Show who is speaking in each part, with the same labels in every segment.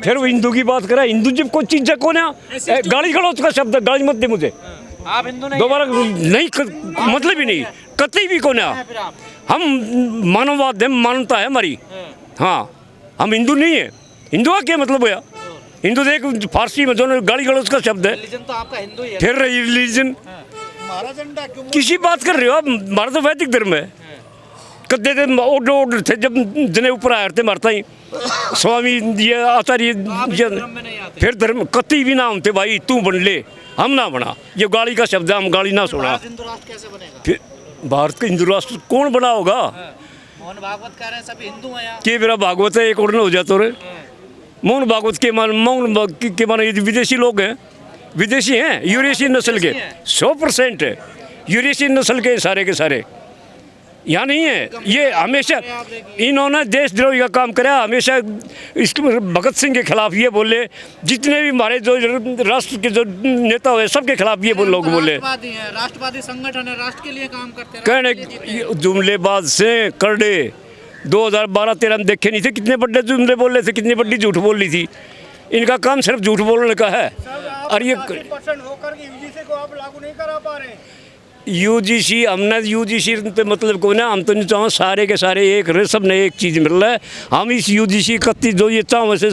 Speaker 1: फिर वो हिंदू की बात करा, हिंदू जब कोई चीज कौन है, गाली गलौज का शब्द है, गाली मत दे मुझे
Speaker 2: आप हिंदू नहीं
Speaker 1: दोबारा नहीं मतलब ही नहीं, कतई भी कौन है। हम मानववाद है, मानवता है हमारी। हाँ, हम हिंदू नहीं है। हिंदू का क्या मतलब है? हिंदू देख फारसी में जो गाली गलौज का शब्द है।
Speaker 2: रिलीजन तो आपका हिंदू ही है।
Speaker 1: फिर रिलीजन किसी बात कर रहे हो आप? हमारा तो वैदिक धर्म है। कद्दे थे ऑर्डर थे जब जने ऊपर आए थे मारता ही स्वामी ये आचार्य फिर धर्म कति भी नाम थे भाई, तू बन ले हम ना बना, ये गाली का शब्द है, हम गाली ना सुना।
Speaker 2: हिंदू राष्ट्र कैसे बनेगा?
Speaker 1: फिर भारत का हिंदू राष्ट्र कौन बना होगा?
Speaker 2: मोहन भागवत कह रहे हैं सभी हिंदू हैं यहाँ।
Speaker 1: के मेरा भागवत है एक और हो जाता रे। मोहन भागवत के मान ये विदेशी लोग हैं, विदेशी हैं, यूरेशियन नस्ल के 100% है, यूरेशियन नस्ल के सारे के सारे यहाँ नहीं है। ये हमेशा इन्होंने देशद्रोही का काम करा, हमेशा इसके भगत सिंह के खिलाफ ये बोले, जितने भी हमारे जो राष्ट्र के जो नेता हुए सबके खिलाफ ये लोग बोले।
Speaker 2: राष्ट्रवादी संगठन है, राष्ट्र के लिए काम करते हैं।
Speaker 1: कहने जुमलेबाज से करडे 2012-13 में देखे नहीं थे कितने बड़े जुमले बोल रहे थे, कितनी बड़ी झूठ बोल रही थी। इनका काम सिर्फ झूठ बोलने का है। और ये यूजीसी हमने यूजीसी पे मतलब को ना, हम तो नहीं चाहो सारे के सारे एक सब ने एक चीज़ मिल रहा है। हम इस यूजीसी कत्ती जो ये चाहो वैसे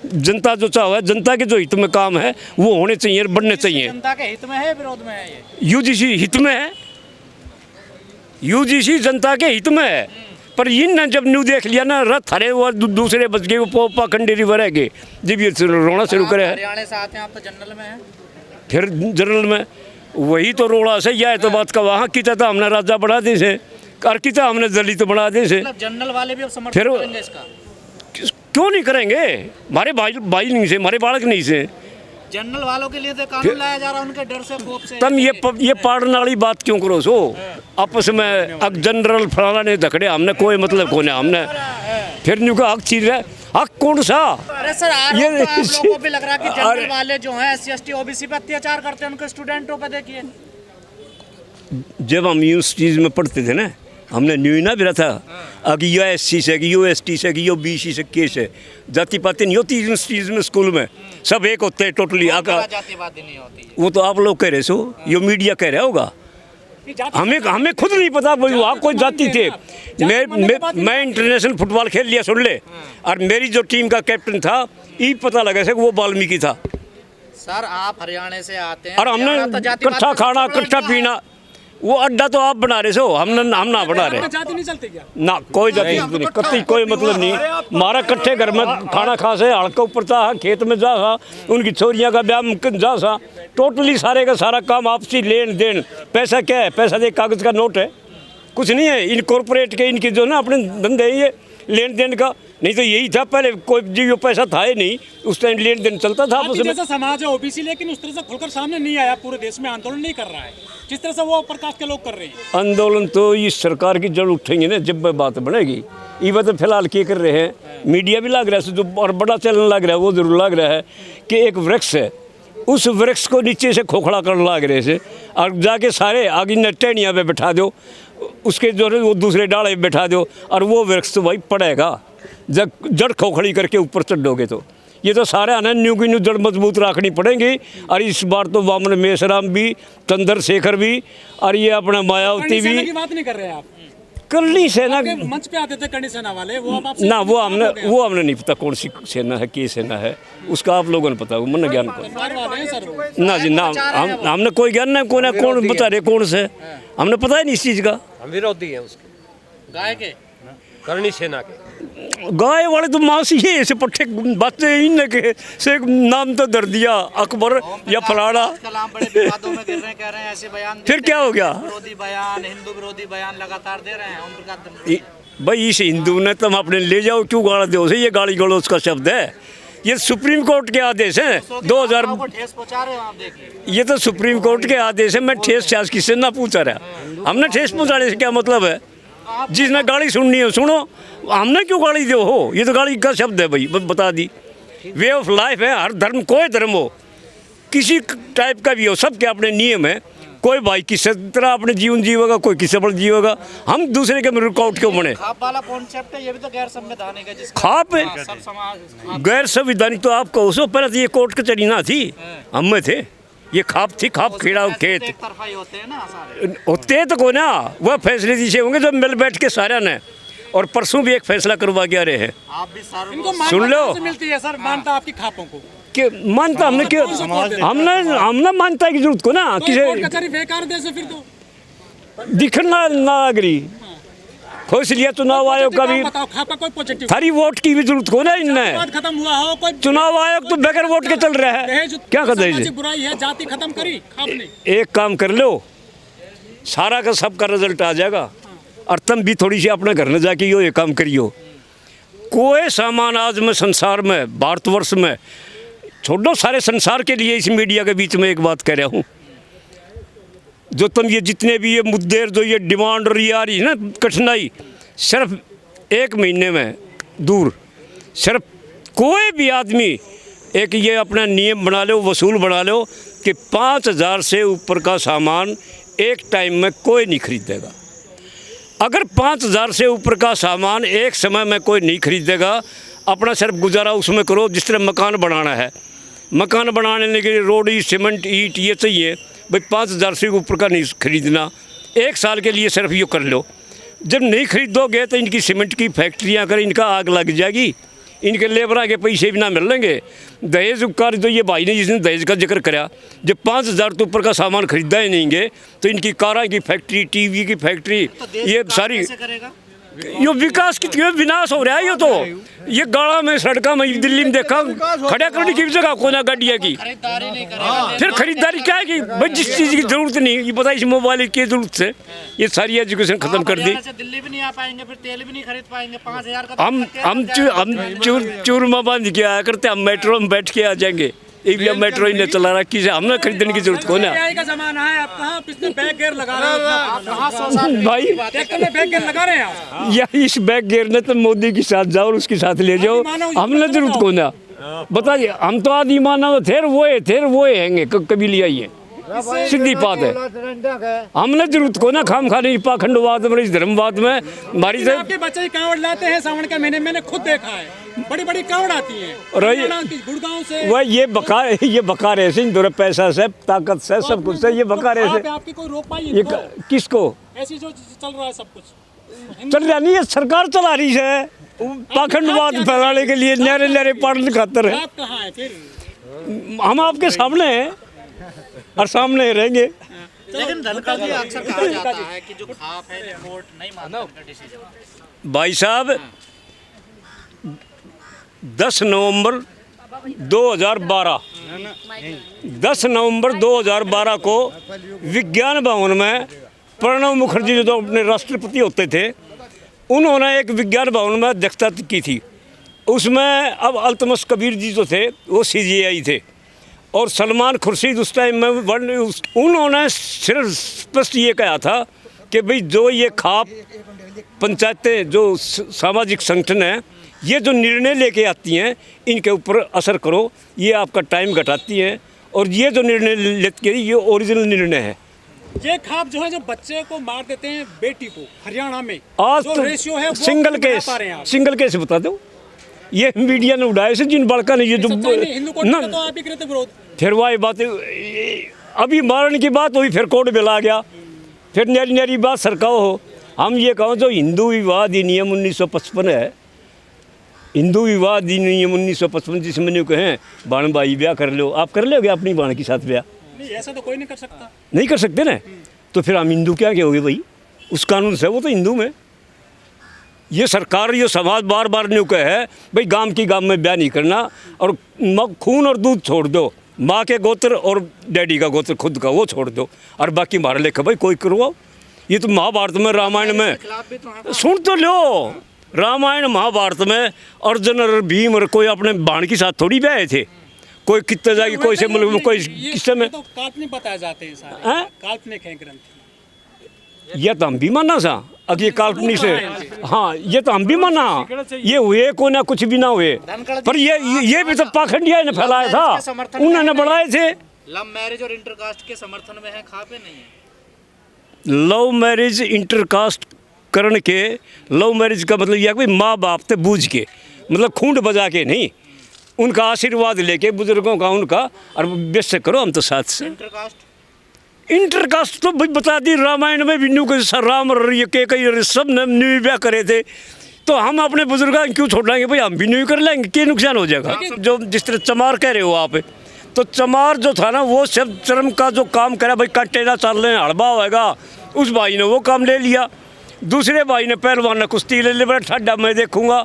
Speaker 1: जनता जो चाहो है, जनता के जो हित में काम है वो होने चाहिए, बढ़ने चाहिए।
Speaker 2: जनता के हित में है, विरोध में है? ये
Speaker 1: यूजीसी हित में है, यूजीसी जनता के हित में है। पर इन ने जब न्यू देख लिया ना, रथ हरे वो दूसरे बच गए, वो पाखंडी रिवर है गए जब ये रोना शुरू करे।
Speaker 2: हरियाणा से आते हैं आप तो जनरल में है,
Speaker 1: फिर जनरल में वही तो रोड़ा से यह तो बात का वहाँ की था हमने राजा बढ़ा दी से, कर की था हमने दलित बढ़ा दी से।
Speaker 2: मतलब जनरल वाले भी अब समर्थन करेंगे इसका?
Speaker 1: क्यों नहीं करेंगे? हमारे भाई नहीं से, हमारे बालक नहीं से।
Speaker 2: जनरल वालों के लिए तो कानून लाया जा रहा है, उनके डर से खौफ से।
Speaker 1: तुम ये पाड़ने वाली बात क्यों करो सो आपस में? अब जनरल फलाना ने धकड़े, हमने कोई मतलब कौन है हमने? फिर न्यू का हक चीज है, हक कौन सा?
Speaker 2: अरे सर ये तो आप लोगों को भी लग रहा है कि जनरल वाले जो हैं SC ST OBC पे अत्याचार करते हैं, उनके स्टूडेंटों पे देखिए।
Speaker 1: जब हम यूनिवर्सिटीज में पढ़ते थे ना, हमने न्यू ना भी रहा था अगर यो SC से कि यो ST से कि यो BC से केस है, जाति पाति नहीं होती यूनिवर्सिटीज में, स्कूल में सब एक होते हैं टोटली।
Speaker 2: जातिवादी नहीं होती,
Speaker 1: वो तो आप लोग कह रहे सो, यो मीडिया कह रहा होगा, हमें खुद नहीं पता वहाँ कोई जाति थे। मैं इंटरनेशनल फुटबॉल खेल लिया सुन ले, और मेरी जो टीम का कैप्टन था ये पता लगा से वो वाल्मीकि था।
Speaker 2: सर आप हरियाणा से आते हैं
Speaker 1: और हमने कट्ठा खाना कट्ठा पीना, वो अड्डा तो आप बना रहे सो, हम ना बना रहे।
Speaker 2: जाति नहीं चलती क्या?
Speaker 1: ना कोई जाति नहीं, कत्ती कोई मतलब नहीं। हमारा कट्ठे घर में खाना खा से, हड़का ऊपर था, खेत में जा सा, उनकी छोरियाँ का ब्याह मुमकिन जा सा, टोटली सारे का सारा काम आपसी लेन देन। पैसा क्या है? पैसा एक कागज़ का नोट है, कुछ नहीं है। इन कॉरपोरेट के इनके जो ना अपने धंधे ये लेन देन का, नहीं तो यही था पहले, कोई जो पैसा था ही नहीं उस टाइम, लेन देन चलता था।
Speaker 3: जैसा समाज है OBC, लेकिन उस तरह से खुलकर सामने नहीं आया, पूरे देश में आंदोलन नहीं कर रहा है जिस तरह से वो प्रकाश के लोग कर रहे हैं।
Speaker 1: आंदोलन तो इस सरकार की जड़ उठेंगे ना जब बात बनेगी। ये बात फिलहाल क्या कर रहे हैं, मीडिया भी लग रहा है जो, और बड़ा चैनल लग रहा है वो जरूर लग रहा है कि एक वृक्ष है, उस वृक्ष को नीचे से खोखला कर लग रहे से, और जाके सारे आगे न टहनियाँ पे बैठा दो, उसके जो है वो दूसरे डाले बैठा दो, और वो वृक्ष तो भाई पड़ेगा जब जड़ खोखड़ी करके ऊपर चढ़ोगे। तो ये तो सारे आने न्यू की न्यू जड़ मजबूत रखनी पड़ेंगी। और इस बार तो वामन मेश्राम भी, चंद्रशेखर भी, और ये अपना मायावती भी।
Speaker 3: की बात नहीं कर रहे आप?
Speaker 1: करनी सेना
Speaker 3: मंच पे आते थे करनी सेना वाले, वो अब आपसे
Speaker 1: ना, वो हमने नहीं पता कौन सी सेना है, की सेना है, उसका आप लोगों ने पता, वो मन ज्ञान को ना जी ना, हमने कोई ज्ञान नहीं, कौन बता रहे कौन से, हमने पता ही नहीं इस चीज़ का।
Speaker 4: हम विरोधी हैं उसके,
Speaker 2: गाय के
Speaker 4: करनी सेना के।
Speaker 1: गाय वाले तो मासी है ऐसे पट्टे बातें इन के से नाम तो दर दिया अकबर या फलाना।
Speaker 2: बड़े विवादों में गिर रहे हैं, कह रहे हैं ऐसे बयान,
Speaker 1: फिर क्या हो गया?
Speaker 2: विरोधी बयान, हिंदू विरोधी बयान लगातार दे रहे हैं उनका।
Speaker 1: भाई इस हिंदू ने तुम अपने ले जाओ, क्यों गाड़ा दो से? ये गाली गलौज का शब्द है, ये सुप्रीम कोर्ट के आदेश हैं 2000।
Speaker 2: ठेस पहुंचा रहे हो आप, देखिए
Speaker 1: ये तो सुप्रीम कोर्ट के आदेश है। मैं ठेस छास किससे ना पूछा रहा, हमने ठेस पहुँचाने से क्या मतलब है? जिसने गाली सुननी है सुनो, हमने क्यों गाली दो हो? ये तो गाली का शब्द है भाई, बता दी। वे ऑफ लाइफ है, हर धर्म कोई धर्म हो, किसी टाइप का भी हो, सबके अपने नियम है। कोई भाई किसी तरह अपने जीवन जीवेगा, कोई किसी पर जीवेगा। हम दूसरे के रुकावट क्यों बने?
Speaker 2: खाप वाला कॉन्सेप्ट है, ये भी तो गैर संवैधानिक है जिसका
Speaker 1: खाप है,
Speaker 2: सब समाज
Speaker 1: गैर संविधानिक तो आप कहो सो, पहले तो ये कोर्ट कचहरी ना थी, हम में थे, ये खाप थी, खाप खेड़ा खेत
Speaker 2: एक तरफा ही होते हैं ना सारे।
Speaker 1: होते तो को ना, वह फैसले दिए होंगे जब मिल बैठ के सारा ने। और परसों भी एक फैसला करवा के आ रहे हैं।
Speaker 2: आप भी सारे
Speaker 3: इनको
Speaker 1: सुन लो।
Speaker 3: मान्यता से मिलती है सर, मानता आपकी खापों को?
Speaker 1: कि मानता हमने क्यों, हमने मानता है की जरूरत को ना
Speaker 3: तो कोर्ट
Speaker 1: किसी
Speaker 3: कचहरी बेकार देश है फिर तो।
Speaker 1: दिखना नागरी खुश लिया चुनाव आयोग का भी,
Speaker 3: बताओ, खाप का कोई पॉजिटिव
Speaker 1: थारी वोट की भी जरूरत को ना इनने।
Speaker 3: बात खत्म हुआ हो, कोई
Speaker 1: चुनाव आयोग तो बगैर वोट के चल रहा है,
Speaker 3: दहेज
Speaker 1: क्या कर दहेज?
Speaker 3: सामाजिक बुराई है, जाति खत्म करी खाप ने।
Speaker 1: एक काम कर लो, सारा का सब का रिजल्ट आ जाएगा। और तुम भी थोड़ी सी अपने घर में जाके ये काम करियो। कोई सामान आज में संसार में, भारतवर्ष में छोड़ो, सारे संसार के लिए इस मीडिया के बीच में एक बात कह रहा हूँ, जो तुम ये जितने भी ये मुद्दे, जो ये डिमांड और ये आ रही है ना कठिनाई, सिर्फ एक महीने में दूर। सिर्फ कोई भी आदमी एक ये अपना नियम बना लो, वसूल बना लो कि 5,000 से ऊपर का सामान एक टाइम में कोई नहीं खरीदेगा। अगर 5,000 से ऊपर का सामान एक समय में कोई नहीं खरीदेगा, अपना सिर्फ गुजारा उसमें करो। जिस तरह मकान बनाना है, मकान बनाने के लिए रोड़ी, सीमेंट, ईंट ये चाहिए भाई, 5,000 से ऊपर का नहीं खरीदना। एक साल के लिए सिर्फ ये कर लो। जब नहीं खरीदोगे तो इनकी सीमेंट की फैक्ट्रियाँ अगर इनका आग लग जाएगी, इनके लेबरा के पैसे भी ना मिलेंगे। दहेज उपकार जो ये भाई ने जिसने दहेज का जिक्र कराया, जब 5,000 तो ऊपर का सामान खरीदा ही नहीं तो इनकी कारा की फैक्ट्री, टीवी की फैक्ट्री, ये सारी
Speaker 2: कैसे करेगा?
Speaker 1: ये विकास की विनाश हो रहा है। ये तो ये गाड़ा में, सड़का में, दिल्ली में देखा खड़ा करने की जगह कोना गाड़िया की,
Speaker 2: खरीदारी नहीं करेगा।
Speaker 1: फिर खरीदारी क्या है कि भाई जिस चीज़ की जरूरत नहीं, ये पता इस मोबाइल की जरूरत से ये सारी एजुकेशन खत्म कर दी।
Speaker 2: हरियाणा से दिल्ली भी नहीं आ पाएंगे, फिर तेल भी नहीं खरीद पाएंगे। 5,000 का
Speaker 1: हम चूरमा बांध के आया करते, हम मेट्रो में बैठ के आ जाएंगे। एक भी मेट्रो ही नहीं चला रखी है, हमने खरीदने की जरूरत को ना।
Speaker 3: AI का जमाना है, आप कहाँ पिछले बैक गियर लगा रहे हो?
Speaker 2: कहाँ 100 साल
Speaker 1: भाई
Speaker 3: ट्रैक्टर में बैक गियर लगा रहे हैं आप?
Speaker 1: या इस बैग गिरने तो मोदी के साथ जाओ और उसके साथ ले जाओ, हमने जरूरत को ना। बताइए, हम तो आदि मानव थे वो हैंगे कभी लिया ही है, सीधी बात है। हमने जरूरत को ना खाम खाने पाखंडवाद में, इस धर्मवाद में हमारी से।
Speaker 3: आपके बच्चे कांवड़ लाते हैं सावन के महीने, मैंने खुद देखा है, बड़ी बड़ी कांवड़ आती है गुड़गांव से।
Speaker 1: वह ये बकार ऐसे इन पैसा से, ताकत से, सब कुछ से ये बकार ऐसे।
Speaker 3: आपकी कोई रोक पाई
Speaker 1: ये किसको
Speaker 3: ऐसी जो चल रहा है सब कुछ?
Speaker 1: चल रहा नहीं है, सरकार चला रही है पाखंडवाद फैलाने के लिए, न्यारे न्यारे पाड़ने खातर है।
Speaker 3: आप कहाँ है फिर?
Speaker 1: हम आपके सामने हैं और सामने ही रहेंगे।
Speaker 2: लेकिन धनखड़ जी अक्सर कहा जाता है कि जो खाप है कोर्ट नहीं मानता उनका डिसीजन।
Speaker 1: भाई साहब 10 नवंबर 2012 को विज्ञान भवन में प्रणब मुखर्जी जो अपने राष्ट्रपति होते थे, उन्होंने एक विज्ञान भवन में अध्यक्षता की थी। उसमें अब अल्तमश कबीर जी जो थे वो CGI थे और सलमान खुर्शीद उस टाइम में उन्होंने सिर्फ स्पष्ट ये कहा था कि भाई जो ये खाप पंचायतें, जो सामाजिक संगठन है, ये जो निर्णय लेके आती हैं इनके ऊपर असर करो, ये आपका टाइम घटाती हैं और ये जो निर्णय लेती है ये ओरिजिनल निर्णय है।
Speaker 3: ये खाप जो है, जो बच्चे को मार देते हैं बेटी को हरियाणा में,
Speaker 1: आज
Speaker 3: जो
Speaker 1: तो
Speaker 3: रेशियो है वो
Speaker 1: सिंगल केस बता दो, ये मीडिया ने उड़ाए से जिन बड़का ने ये जो
Speaker 3: हिंदू कोर्ट में तो आप ही करते विरोध।
Speaker 1: फिर वही बात अभी मारने की बात हुई, फिर कोर्ट बिल आ गया, फिर न्यारी न्यारी बात सरकाओ हो। हम ये कहो जो हिंदू विवाह अधिनियम 1955 है, हिंदू विवाह अधिनियम 1955 जिसमें कहें बाण भाई ब्याह कर लो, आप कर लोगे अपनी बाण के साथ ब्याह?
Speaker 3: नहीं, ऐसा तो कोई नहीं कर सकता।
Speaker 1: नहीं कर सकते ना, तो फिर हम हिंदू क्या कहोगे भाई? उस कानून से वो तो हिंदू में, ये सरकार, ये समाज बार बार न्यू है भाई गांव की गांव में ब्याह नहीं करना और खून और दूध छोड़ दो, माँ के गोत्र और डैडी का गोत्र खुद का वो छोड़ दो और बाकी मार लेकर भाई कोई करवाओ। ये तो महाभारत में, रामायण में सुन तो लो, रामायण महाभारत में अर्जुन और भीम और कोई अपने बाण के साथ थोड़ी ब्याह थे, कोई कितने जाएगी, कोई से मुल्क में, कोई किससे में।
Speaker 3: तो काल्पनिक बताए जाते हैं सारे, काल्पनिक है ग्रंथ।
Speaker 1: ये तो हम भी माना सा, अब ये काल्पनिक से, हाँ ये तो हम भी माना, ये हुए को ना कुछ भी ना हुए, पर ये भी तो पाखंडिया ने फैलाया था, उन्होंने बढ़ाए थे।
Speaker 2: लव मैरिज और इंटरकास्ट के समर्थन में है, खा पे नहीं है।
Speaker 1: लव मैरिज इंटरकास्ट करण के, लव मैरिज का मतलब यह कि माँ बाप से बूझ के, मतलब खूंड बजा के नहीं, उनका आशीर्वाद लेके बुजुर्गों का उनका, और बेस्ट करो हम तो साथ से। इंटरकास्ट तो भाई बता दी, रामायण में भी न्यू के राम और ये के कई सब ने न्यू ब्याह करे थे, तो हम अपने बुजुर्गों क्यों छोड़ेंगे भाई, हम भी न्यू कर लेंगे, क्या नुकसान हो जाएगा। जो जिस तरह चमार कह रहे हो आप, तो चमार जो था ना वो सब चरम का जो काम करा भाई, कंटेला चल रहे हड़बा होएगा, उस भाई ने वो काम ले लिया, दूसरे भाई ने पहलवान ने कुश्ती ले ली, बड़ा ठड्डा मैं देखूंगा,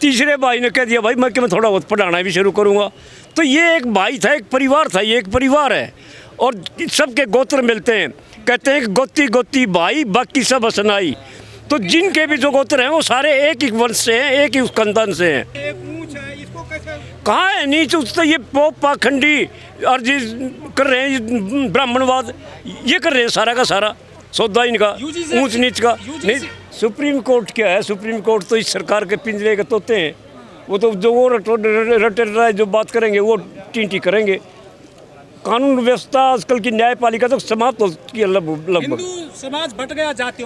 Speaker 1: तीसरे भाई ने कह दिया भाई मैं थोड़ा बहुत पढ़ाना भी शुरू करूंगा। तो ये एक भाई था, एक परिवार था, ये एक परिवार है, और सबके गोत्र मिलते हैं, कहते हैं कि गोती गोती भाई बाकी सब असनाई। तो जिनके भी जो गोत्र हैं वो सारे एक ही वंश से हैं, एक ही उस खानदान से हैं। कहाँ है नीच, उस तो ये पोप पाखंडी और जी कर रहे हैं ब्राह्मणवाद, ये कर रहे हैं सारा का सारा सौदा इनका, ऊंच नीच का नहीं। सुप्रीम कोर्ट क्या है, सुप्रीम कोर्ट तो इस सरकार के पिंजरे के तोते हैं, वो तो जो वो रटे जो बात करेंगे वो टींटी करेंगे। कानून व्यवस्था आजकल की न्यायपालिका तो समाप्त हो चुकी है लगभग।
Speaker 3: हिंदू समाज बट गया जातियों